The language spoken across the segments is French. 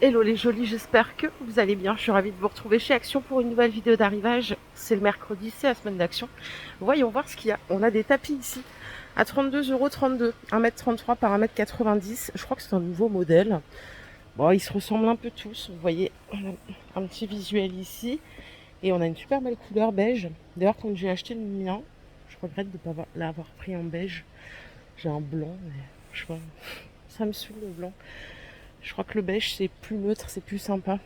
Hello les jolis, j'espère que vous allez bien. Je suis ravie de vous retrouver chez Action pour une nouvelle vidéo d'arrivage. C'est le mercredi, c'est la semaine d'Action. Voyons voir ce qu'il y a. On a des tapis ici à 32,32 €, 1,33 m par 1,90 m. Je crois que c'est un nouveau modèle. Bon, ils se ressemblent un peu tous. Vous voyez, on a un petit visuel ici. Et on a une super belle couleur beige. D'ailleurs, quand j'ai acheté le mien, je regrette de ne pas l'avoir pris en beige. J'ai un blanc, mais je sais pas, ça me saoule le blanc. Je crois que le beige c'est plus neutre, c'est plus sympa.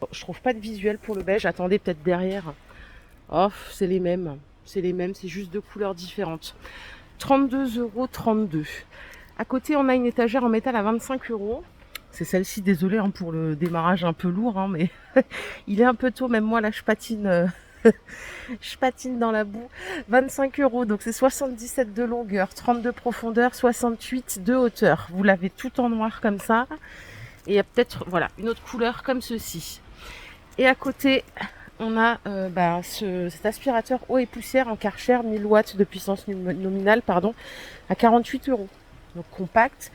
Bon, je trouve pas de visuel pour le beige. Attendez, peut-être derrière. Oh, c'est les mêmes. C'est les mêmes, c'est juste deux couleurs différentes. 32,32 €. À côté, on a une étagère en métal à 25 €. C'est celle-ci, désolée hein, pour le démarrage un peu lourd, hein, mais il est un peu tôt. Même moi, là, je patine. Je patine dans la boue. 25 €, donc c'est 77 de longueur, 32 de profondeur, 68 de hauteur. Vous l'avez tout en noir comme ça. Et il y a peut-être voilà, une autre couleur comme ceci. Et à côté, on a cet aspirateur eau et poussière en Karcher 1000 watts de puissance nominale à 48 €. Donc compact.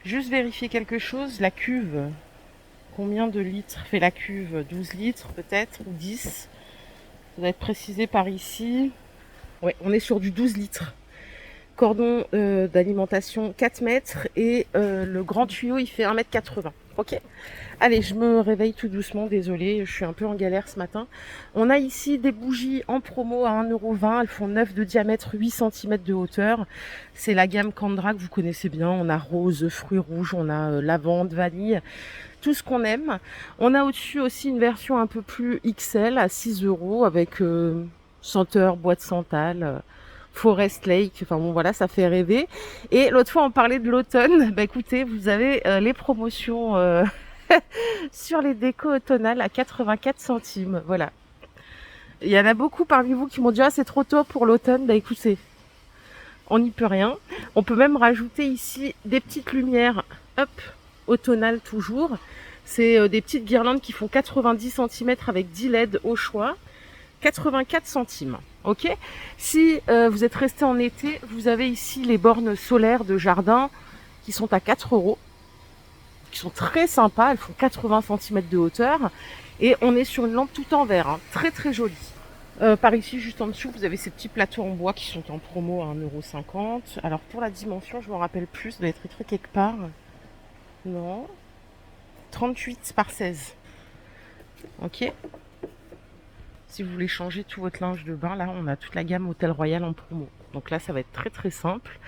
Juste vérifier quelque chose, la cuve. Combien de litres fait la cuve? 12 litres peut-être, ou 10. Ça doit être précisé par ici. Ouais, on est sur du 12 litres. Cordon d'alimentation 4 mètres et le grand tuyau il fait 1,80 m. Ok. Allez, je me réveille tout doucement, désolée, je suis un peu en galère ce matin. On a ici des bougies en promo à 1,20 €. Elles font 9 de diamètre, 8 cm de hauteur. C'est la gamme Candra que vous connaissez bien. On a rose, fruits rouges, on a lavande, vanille, tout ce qu'on aime. On a au-dessus aussi une version un peu plus XL à 6 € avec senteur, bois de santal. Forest Lake, enfin bon voilà, ça fait rêver. Et l'autre fois on parlait de l'automne, bah écoutez, vous avez les promotions sur les décos automnales à 84 centimes, voilà. Il y en a beaucoup parmi vous qui m'ont dit ah c'est trop tôt pour l'automne, bah écoutez, on n'y peut rien. On peut même rajouter ici des petites lumières, hop, automnales toujours. C'est des petites guirlandes qui font 90 cm avec 10 LED au choix. 84 centimes. Ok. Si vous êtes resté en été, vous avez ici les bornes solaires de jardin qui sont à 4 €, qui sont très sympas. Elles font 80 cm de hauteur et on est sur une lampe tout en verre, hein, très très jolie. Par ici, juste en dessous, vous avez ces petits plateaux en bois qui sont en promo à 1,50 €. Alors pour la dimension, je me rappelle plus, ça doit être écrit quelque part. Non. 38 par 16. Ok. Si vous voulez changer tout votre linge de bain, là, on a toute la gamme Hôtel Royal en promo. Donc là, ça va être très très simple.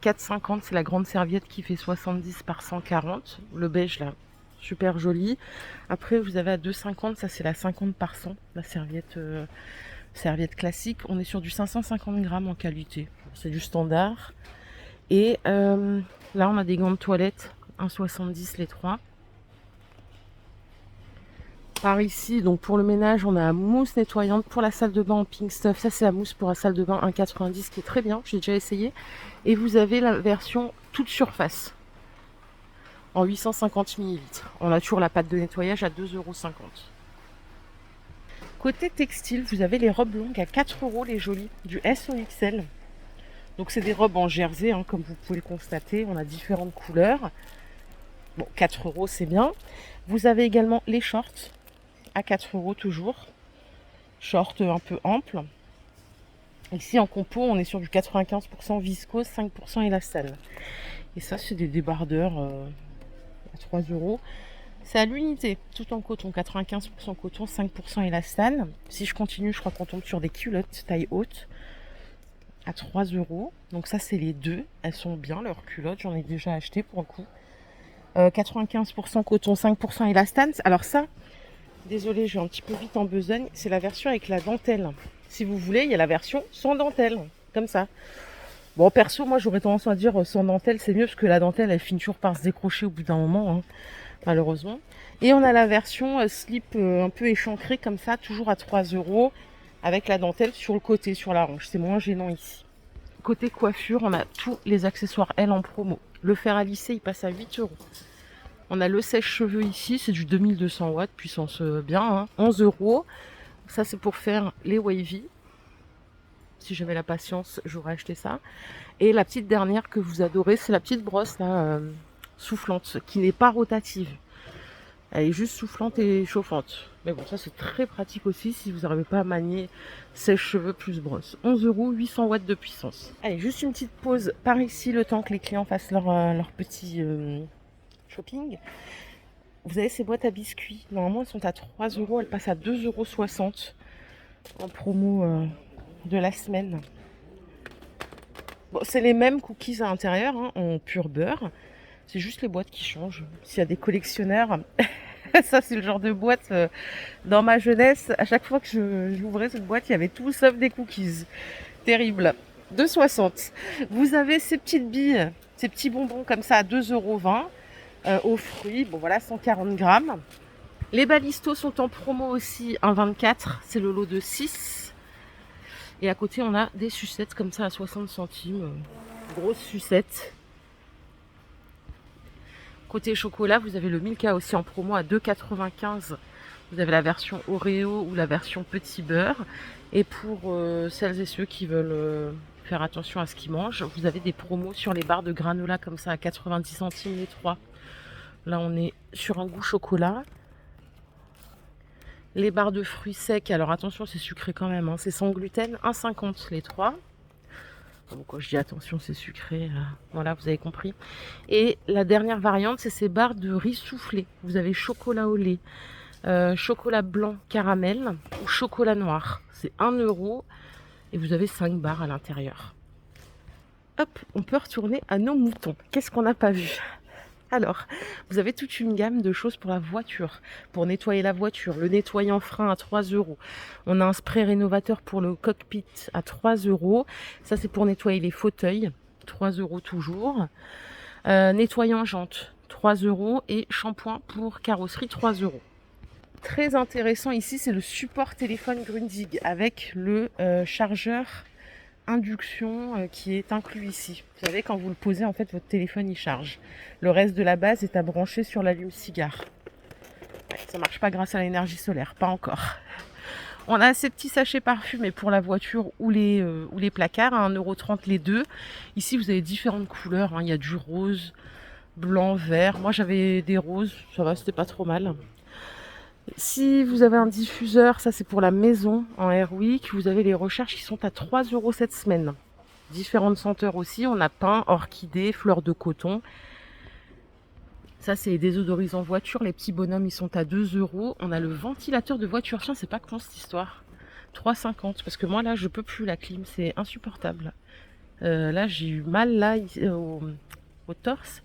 4,50 €, c'est la grande serviette qui fait 70 par 140. Le beige, là, super joli. Après, vous avez à 2,50 €, ça c'est la 50 par 100, la serviette, serviette classique. On est sur du 550 grammes en qualité. C'est du standard. Et là, on a des gants de toilette, 1,70 les 3. Par ici, donc pour le ménage, on a la mousse nettoyante pour la salle de bain en pink stuff. Ça, c'est la mousse pour la salle de bain 1,90 qui est très bien. J'ai déjà essayé. Et vous avez la version toute surface en 850 ml. On a toujours la pâte de nettoyage à 2,50 €. Côté textile, vous avez les robes longues à 4 € les jolies, du S au XL. Donc c'est des robes en jersey, hein, comme vous pouvez le constater. On a différentes couleurs. Bon, 4 € c'est bien. Vous avez également les shorts à 4 € toujours. Short un peu ample. Ici en compo, on est sur du 95% viscose, 5% élastane. Et ça, c'est des débardeurs à 3 €. C'est à l'unité, tout en coton, 95% coton, 5% élastane. Si je continue, je crois qu'on tombe sur des culottes taille haute à 3 €. Donc ça, c'est les deux. Elles sont bien, leurs culottes. J'en ai déjà acheté pour le coup. 95% coton, 5% élastane. Alors ça, désolée, je vais un petit peu vite en besogne. C'est la version avec la dentelle. Si vous voulez, il y a la version sans dentelle, comme ça. Bon, perso, moi, j'aurais tendance à dire sans dentelle, c'est mieux, parce que la dentelle, elle finit toujours par se décrocher au bout d'un moment, hein, malheureusement. Et on a la version slip un peu échancrée, comme ça, toujours à 3 €, avec la dentelle sur le côté, sur la hanche. C'est moins gênant ici. Côté coiffure, on a tous les accessoires L en promo. Le fer à lisser, il passe à 8 €. On a le sèche-cheveux ici, c'est du 2200 watts, puissance bien, hein, 11 €. Ça, c'est pour faire les wavy. Si j'avais la patience, j'aurais acheté ça. Et la petite dernière que vous adorez, c'est la petite brosse là, soufflante, qui n'est pas rotative. Elle est juste soufflante et chauffante. Mais bon, ça c'est très pratique aussi si vous n'arrivez pas à manier sèche-cheveux plus brosse. 11 €, 800 watts de puissance. Allez, juste une petite pause par ici, le temps que les clients fassent leur petit shopping. Vous avez ces boîtes à biscuits. Normalement, elles sont à 3 €. Elles passent à 2,60 € en promo de la semaine. Bon, c'est les mêmes cookies à l'intérieur, hein, en pur beurre. C'est juste les boîtes qui changent. S'il y a des collectionneurs, ça c'est le genre de boîte, dans ma jeunesse, à chaque fois que j'ouvrais cette boîte, il y avait tout sauf des cookies. Terrible. 2,60 €. Vous avez ces petites billes, ces petits bonbons comme ça à 2,20 € aux fruits. Bon voilà, 140 grammes. Les balistos sont en promo aussi, 1,24 €. C'est le lot de 6. Et à côté, on a des sucettes comme ça à 60 centimes. Grosses sucettes. Côté chocolat, vous avez le Milka aussi en promo à 2,95 €. Vous avez la version Oreo ou la version petit beurre. Et pour celles et ceux qui veulent faire attention à ce qu'ils mangent, vous avez des promos sur les barres de granola comme ça à 90 centimes les 3. Là, on est sur un goût chocolat. Les barres de fruits secs, alors attention, c'est sucré quand même, hein. C'est sans gluten, 1,50 € les 3. Bon, quand je dis attention, c'est sucré, voilà, vous avez compris. Et la dernière variante, c'est ces barres de riz soufflé. Vous avez chocolat au lait, chocolat blanc caramel ou chocolat noir. C'est 1 € et vous avez 5 barres à l'intérieur. Hop, on peut retourner à nos moutons. Qu'est-ce qu'on n'a pas vu ? Alors, vous avez toute une gamme de choses pour la voiture, pour nettoyer la voiture, le nettoyant frein à 3 €. On a un spray rénovateur pour le cockpit à 3 €. Ça, c'est pour nettoyer les fauteuils, 3 € toujours. Nettoyant jante, 3 € et shampoing pour carrosserie, 3 €. Très intéressant ici, c'est le support téléphone Grundig avec le chargeur induction qui est inclus ici. Vous savez, quand vous le posez, en fait, votre téléphone il charge. Le reste de la base est à brancher sur l'allume-cigare. Ouais, ça marche pas grâce à l'énergie solaire, pas encore. On a ces petits sachets parfumés pour la voiture ou les placards à 1,30 € les deux. Ici, vous avez différentes couleurs, hein. Il y a du rose, blanc, vert. Moi, j'avais des roses, ça va, c'était pas trop mal. Si vous avez un diffuseur, ça c'est pour la maison en Airwick, vous avez les recherches qui sont à 3 € cette semaine. Différentes senteurs aussi, on a pin, orchidée, fleurs de coton. Ça c'est les désodorisants voiture, les petits bonhommes ils sont à 2 €. On a le ventilateur de voiture, tiens c'est pas con cette histoire. 3,50 € parce que moi là je peux plus la clim, c'est insupportable. Là j'ai eu mal là au torse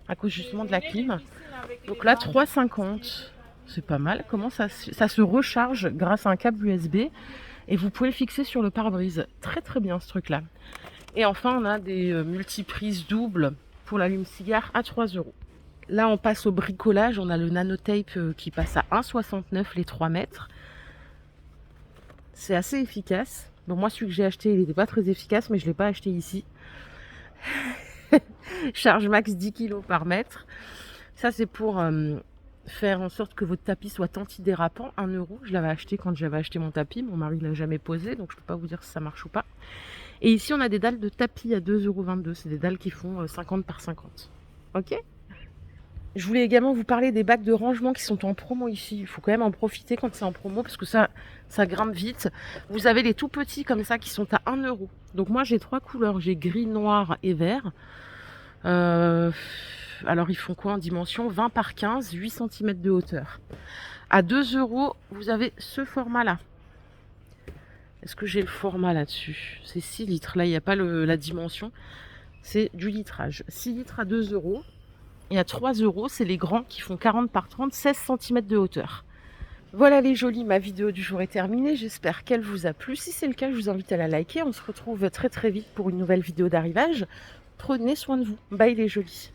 à cause justement de la clim. Donc là 3,50 €. C'est pas mal. Comment ça se recharge grâce à un câble USB et vous pouvez le fixer sur le pare-brise. Très très bien ce truc là. Et enfin on a des multiprises doubles pour l'allume-cigare à 3 €. Là on passe au bricolage. On a le nanotape qui passe à 1,69 € les 3 mètres. C'est assez efficace. Bon moi celui que j'ai acheté il n'était pas très efficace mais je ne l'ai pas acheté ici. Charge max 10 kg par mètre. Ça c'est pour faire en sorte que votre tapis soit antidérapant, 1 €. Je l'avais acheté quand j'avais acheté mon tapis. Mon mari ne l'a jamais posé, donc je ne peux pas vous dire si ça marche ou pas. Et ici, on a des dalles de tapis à 2,22 €. C'est des dalles qui font 50 par 50. Ok ? Je voulais également vous parler des bacs de rangement qui sont en promo ici. Il faut quand même en profiter quand c'est en promo parce que ça grimpe vite. Vous avez les tout petits comme ça qui sont à 1 €. Donc moi, j'ai 3 couleurs. J'ai gris, noir et vert. Alors ils font quoi en dimension ? 20 par 15, 8 cm de hauteur. À 2 €, vous avez ce format-là. Est-ce que j'ai le format là-dessus ? C'est 6 litres. Là, il n'y a pas la dimension. C'est du litrage. 6 litres à 2 €. Et à 3 €, c'est les grands qui font 40 par 30, 16 cm de hauteur. Voilà les jolis, ma vidéo du jour est terminée. J'espère qu'elle vous a plu. Si c'est le cas, je vous invite à la liker. On se retrouve très très vite pour une nouvelle vidéo d'arrivage. Prenez soin de vous. Bye les jolis.